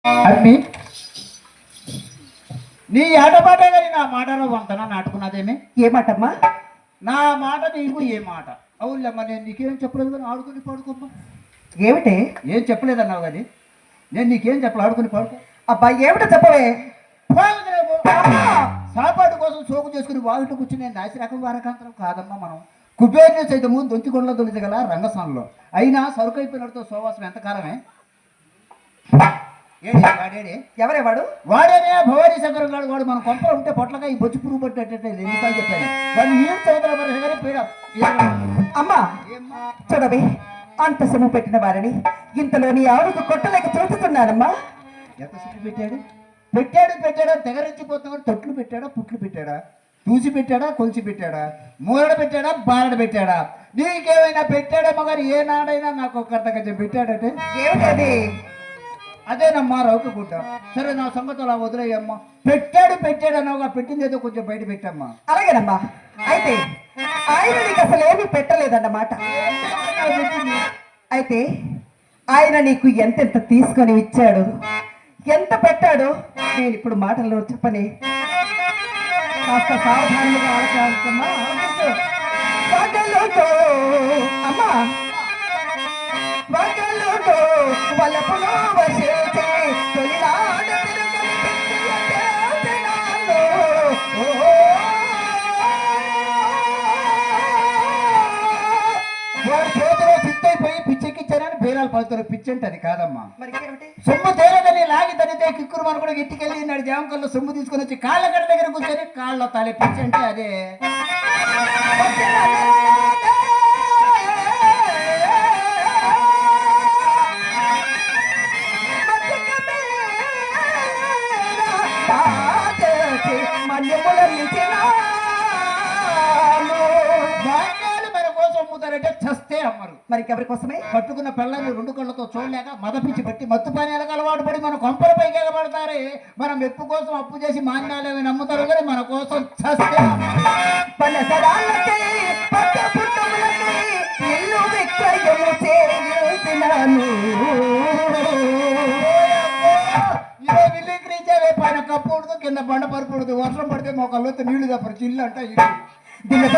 అమ్మి నీ ఆటపాట కానీ నా మాటలో వంతన నాటుకున్నదేమి ఏ మాటమ్మా? నా మాట నీకు ఏ మాట అవునులేమ్మా నేను నీకేం చెప్పలేదు కానీ ఆడుకుని పాడుకోమ్మా ఏమిటే? ఏం చెప్పలేదన్నావు కానీ నేను నీకేం చెప్పలే ఆడుకుని పాడుకో అబ్బా ఏమిటో చెప్పవే. సాపాటు కోసం సోకు చేసుకుని వాగిట కూర్చుని నేను నాసిరకం వారకాంతరం కాదమ్మా మనం కుబేరుని సైతము దొంతికొండలో దొలిచగల రంగస్థానంలో అయినా సరుకైపోయినతో సోవాసం ఎంతకాలమే ఏడి వాడేడి ఎవరే వాడు? వాడేనే భవానీ శంకరం గారు వాడు మన కొంపలో ఉంటే పొట్లగా ఈ బొచ్చు పురుగు పట్టేటట్టు ఎన్నిసార్లు చెప్పాను వాడు నీరు చదువుతున్న మరి కానీ పీడ అమ్మా చూడవే, అంత సొమ్ము పెట్టిన వారిని ఇంతలో నీ ఆవుకు కొట్టలేక చూస్తున్నానమ్మా. ఎంత సుఖి పెట్టాడు పెట్టాడు పెట్టాడా తెగరించిపోతున్నాడు తొట్లు పెట్టాడా పుట్లు పెట్టాడా చూసి పెట్టాడా కొలిచి పెట్టాడా మూలడ పెట్టాడా బారడ పెట్టాడా నీకేమైనా పెట్టాడేమో కానీ ఏ నాడైనా నాకు ఒక అర్థం పెట్టాడంటే ఏమిటది? అదేనమ్మా రౌక గుడ్డ సరే నా సంగతి అలా వదిలేయమ్మా పెట్టాడు పెట్టాడు అన్నావుగా పెట్టింది ఏదో కొంచెం బయట పెట్టమ్మా అలాగేనమ్మా. అయితే ఆయన నీకు అసలు ఏమీ పెట్టలేదన్నమాట. అయితే ఆయన నీకు ఎంతెంత తీసుకొని ఇచ్చాడు, ఎంత పెట్టాడో నేను ఇప్పుడు మాటల్లో చెప్పని. కాస్త సావధానంగా ఆలోచించమ్మా. అమ్మా వగలుతో వలపులో వసేచే తొలినాడ తిరగని పిచ్చియ చేతనాలో. వాడి చేతిలో చిత్తైపోయి పిచ్చెక్కిచ్చారని బేరాలు పడుతారు పిచ్చి అంటే అది కాదమ్మా మరి ఏమిటి? సొమ్ము తేరదని లాగి తనితే కిక్కురు మన కూడా ఇంటికెళ్ళి నాడు జామకల్లో సొమ్ము తీసుకొని వచ్చి కాళ్ళ గడ దగ్గర కూర్చొని కాళ్ళలో తాలే పిచ్చి అంటే అదే. ధాన్యాలు మన కోసం అమ్ముతారంటే చస్తే అమ్మరు. మరి ఎవరి కోసమే? పట్టుకున్న పిల్లల్ని రెండు కళ్ళతో చూడలేక మదపిచ్చి బట్టి మత్తు పానీయాలకు అలవాటు పడి మన కొంపల పైకి ఎగబడతారే. మనం మెప్పు కోసం అప్పు చేసి మాన్యాలు ఏమైనా నమ్ముతారు కానీ మన కోసం చస్తే పైన కప్పకూడదు కింద బండ పరకూడదు వర్షం పడితే మొక్కల్లో నీళ్లు తప్పరు చిల్లు అంట ఇల్లు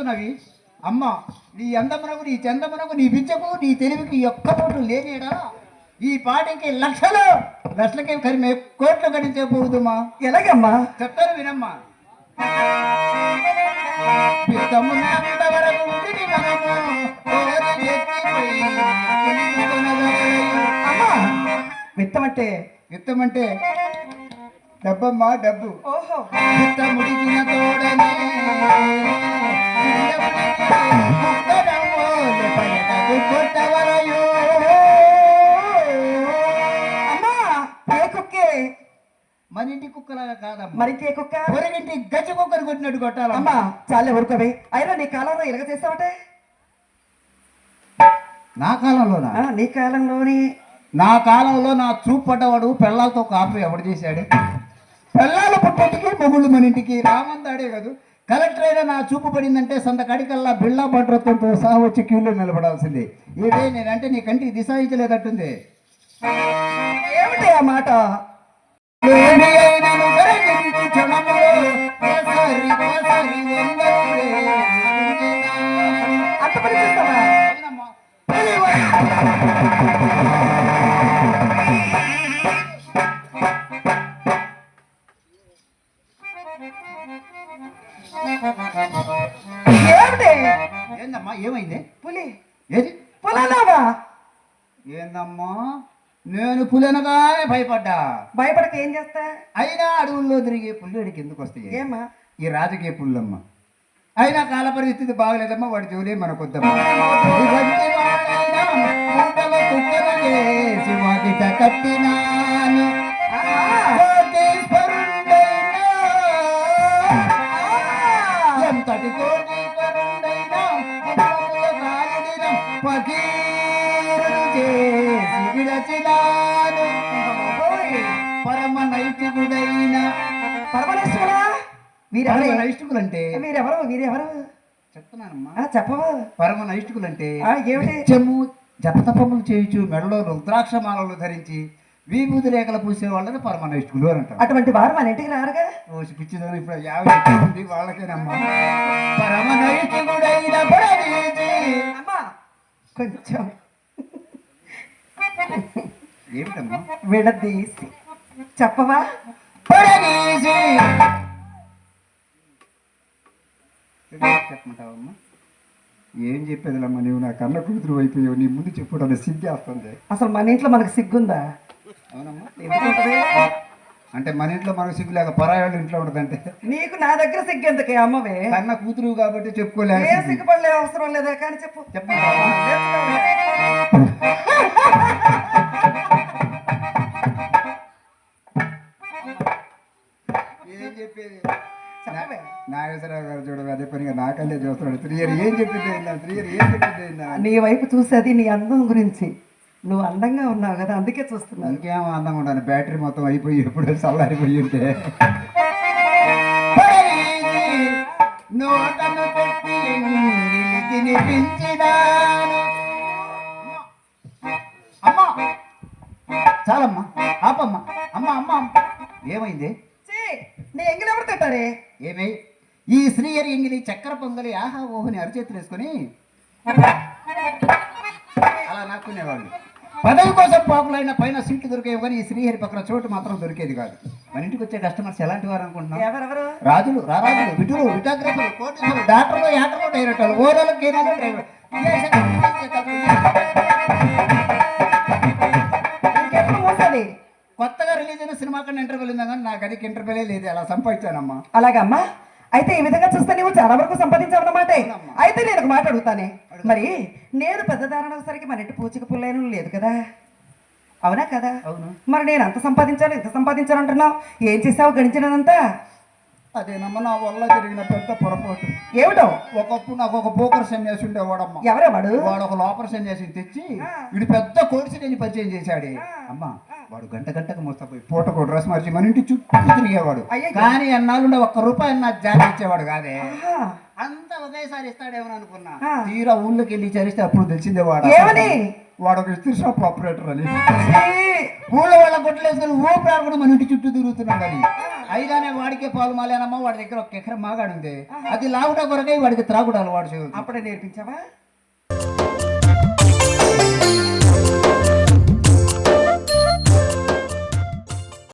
చెప్తున్నవి అమ్మ. నీ అందమునకు, నీ చందమునకు, నీ విద్యకు, నీ తెలివికి ఒక్క పోటు లేనేడా ఈ పాటికి లక్షలకే కరిమే కోట్లు గడించే పోదుమా. ఎలాగమ్మా? చెప్తాను వినమ్మా. విత్తమున్నంత వరకు ఉండిని మనము కోరి ఎత్తిపోయి తెలుసుకొనగలయు. అమ్మా, విత్తమంటే డబ్బమ్మా, డబ్బు. ఓహో, విత్తముడికిన తోడనే ముక్కడమోలు పడటకు కొట్టవలయు. అమ్మా, ఏ కుక్కే? మన ఇంటి కుక్కలాగా కాదమ్మా, మరి ఏ కుక్క? పొరగింటి గజ కుక్కరు కొట్టినట్టు కొట్టాలమ్మా. అమ్మా, చాలే ఊరుకోవే. అయినా నీ కాలంలో ఇలాగ చేస్తావటే? నా కాలంలోనా? నీ కాలంలోని? నా కాలంలో నా చూపు పడ్డవాడు పెళ్ళాలతో కాపు ఎవడు చేశాడు? పెళ్ళాలు పుట్టింటికి మొగుళ్ళు మన ఇంటికి రామందాడే కాదు. కలెక్టర్ అయినా నా చూపు పడిందంటే సంతకాడికల్లా బిళ్ళా భద్రతతో సహా వచ్చి క్యూలో నిలబడాల్సిందే. ఇదే నేనంటే నీ కంటికి దిశాయించలేదట్టుంది. ఏమిటి ఆ మాట? అంత పని చేస్తావా? ఏమిటి? ఏందమ్మా, ఏమైంది? పులి ఏది పులనావా? ఏందమ్మా, నేను పులనగానే భయపడ్డా. భయపడక ఏం చేస్తా? అయినా అడవుల్లో తిరిగే పుల్లడికి ఎందుకు వస్తాయి? ఏమ్మా? ఈ రాజకీయ పుల్లమ్మ. అయినా కాల పరిస్థితి బాగలేదమ్మా, వాడి జోలే మనకొద్దమ్మా. కట్టినాను ఎంతటి కోటీశ్వరుడైనా పకీరుడు చేసి విడచినాను. పరమ నైతికుడైన పరమేశ్వరా, వీరెవరు? నైష్టికులంటే వీరెవరు చెప్తున్నానమ్మా. చెప్పవా? పరమ నైష్టికులంటే ఏమిటి? నిత్యము జపతపములు చేయించు, మెడలో రుద్రాక్షమాలలు ధరించి విభూతి రేఖలు పూసే వాళ్ళని పరమ నైష్టికులు అని అంటారు. అటువంటి వారు మన ఇంటికి రారుగా? రోజు పిచ్చిదని ఇప్పుడు 50 మంది వాళ్ళకేనమ్మా. పరమ నైష్టికుడైన పరమేశి. అమ్మా, కొంచెం ఏమిటమ్మా? విడదీసి చెప్పవా? పరమేశి చెప్పమంటావమ్మా? ఏం చెప్పేదిలమ్మా, నువ్వు నా కన్న కూతురు అయిపోయావు. నీ ముందు చెప్పుకోవడానికి సిగ్గేస్తుంది. అసలు మన ఇంట్లో మనకు సిగ్గుందా? అవునమ్మా. ఎందుకుంటది? అంటే మన ఇంట్లో మనకు సిగ్గు లేక పరాయాళ్ళు ఇంట్లో ఉంటుందంటే నీకు నా దగ్గర సిగ్గు ఎందుకే అమ్మవే? కన్న కూతురు కాబట్టి ఏ చెప్పుకోలేదు. సిగ్గుపడలే అవసరం లేదా? కానీ చెప్పు. చెప్పమంటావా? ఏం చెప్పేది? చెప్పవే. నాగేశ్వరరావు గారు చూడవు అదే పనిగా నాకల్లే చూస్తున్నాడు. 3 ఇయర్ ఏం చెప్పింది ఏందా? 3 ఇయర్ ఏం చెప్పింది ఏందా? నీ వైపు చూసేది నీ అందం గురించి. నువ్వు అందంగా ఉన్నావు కదా, అందుకే చూస్తున్నా. ఇంకేమో అందంగా ఉంటాను. బ్యాటరీ మొత్తం అయిపోయి ఎప్పుడో చల్లారిపోయి ఉంటే నోటను పెట్టి తినిపించినాను. అమ్మా చాలమ్మా, ఆపమ్మా. అమ్మ అమ్మ ఏమైంది? నీ ఎంగిలి ఎవరు తింటారే? ఏమై ఈ శ్రీహరి ఎంగిలి చక్కెర పొంగలి ఆహా ఓహని అరచేతులు వేసుకొని అలా నాక్కునేవాళ్ళు. పదవి కోసం పాపులైన పైన సీట్లు దొరికేవి కానీ ఈ శ్రీహరి పక్కన చోటు మాత్రం దొరికేది కాదు. మన ఇంటికి వచ్చే కస్టమర్స్ ఎలాంటి వారు అనుకుంటున్నాం? ఎవరెవరు? రాజులు, రారాజులు, విటులు, విటాగ్రఫులు, కోటీసులు, డాక్టర్లు, యాక్టర్లు, డైరెక్టర్లు, ఓరలు, కేనాలు, డ్రైవర్. ఇంకెప్పుడు మూసేది? కొత్తగా రిలీజ్ అయిన సినిమా కన్నా ఇంటర్వ్యూలు ఉందా కానీ నా గదికి ఇంటర్వ్యూలే లేదు. అలా సంపాదించానమ్మా. అలాగమ్మా, అయితే ఈ విధంగా చూస్తే నువ్వు చాలా వరకు సంపాదించావన్నమాట. అయితే నేను ఒక మాట అడుగుతానే. మరి నేను పెద్ద దారుణసరికి మన ఇంటి పూచిక పుల్లేను లేదు కదా, అవునా కదా? అవును. మరి నేను అంత సంపాదించాను ఇంత సంపాదించాను అంటున్నావు. ఏం చేసావు గడిచినంతా? అదేనమ్మా నా వల్ల జరిగిన పెద్ద పొరపాటు. ఏమిటో? ఒకప్పుడు నాకు ఒక పోకర్ సన్యాసి ఉండేవాడమ్మా. ఎవరేవాడు? వాడు ఒక లోపల సన్యాసిని తెచ్చి వీడు పెద్ద కోర్సుని పరిచయం చేశాడే. అమ్మా వాడు గంట గంటకు మోసపోయి పూటకు డ్రెస్ మార్చి మన ఇంటి చుట్టూ తిరిగేవాడు. కానీ అన్నాళ్ళు ₹1 నా జాతి ఇచ్చేవాడు కాదే. అంతా ఒకేసారి ఇస్తాడేమో అనుకున్నా. తీరా ఊళ్ళోకి వెళ్ళి చరిస్తే అప్పుడు తెలిసిందే వాడు వాడు ఒక ఇస్త్రీ షాప్ ఆపరేటర్ అని. ఊళ్ళో వాళ్ళ గుడ్లు వేసుకొని ఊపిరాడు కూడా మన ఇంటి చుట్టూ తిరుగుతున్నాడు అని. అయిగానే వాడికే పాలు మాలేనమ్మా, వాడి దగ్గర ఒక ఎకరం మాగాడు ఉంది, అది లాగుట కొరకై వాడికి త్రాగుడు అలవాటు చేయదు. అప్పుడే నేర్పించావా?